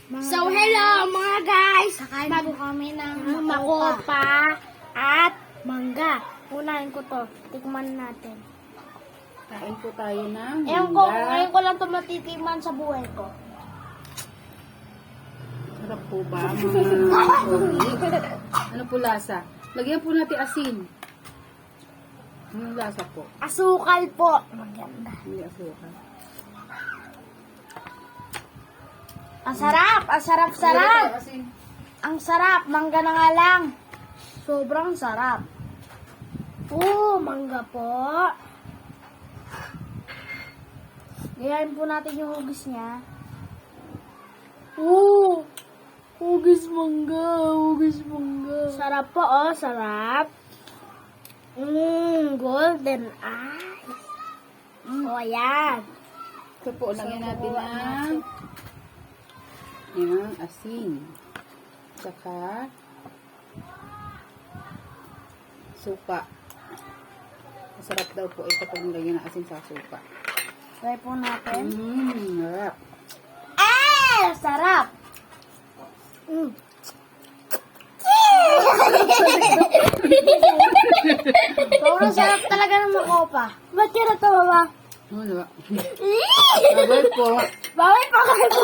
So, hello mga guys! Kakain po kami ng Makopa at mangga. Unahin ko to. Tikman natin. Kain po tayo ng Ngayon ko lang to matitikman sa buhay ko. Sarap po ba mga pogi? Ano po lasa? Lagyan po natin asin. Anong lasa po? Asukal po. Maganda. Hindi asukal. Ang sarap! Ang sarap-sarap! Asin. Ang sarap! Mangga na nga lang. Sobrang sarap. Mangga po. Gayahin po natin yung hugis niya. Hugis mangga. Hugis mangga. Sarap po, sarap. Golden eyes. Ayan. Ito po, lagyan natin ng yung asin. Saka suka. Masarap daw po ito pag nilagyan ng asin sa suka. Try po natin. Sarap. Sarap! Sobrang sarap talaga ng makopa. Ba't ka natawa ba? Ano ba? Sabay po. Bawal pa kayo po.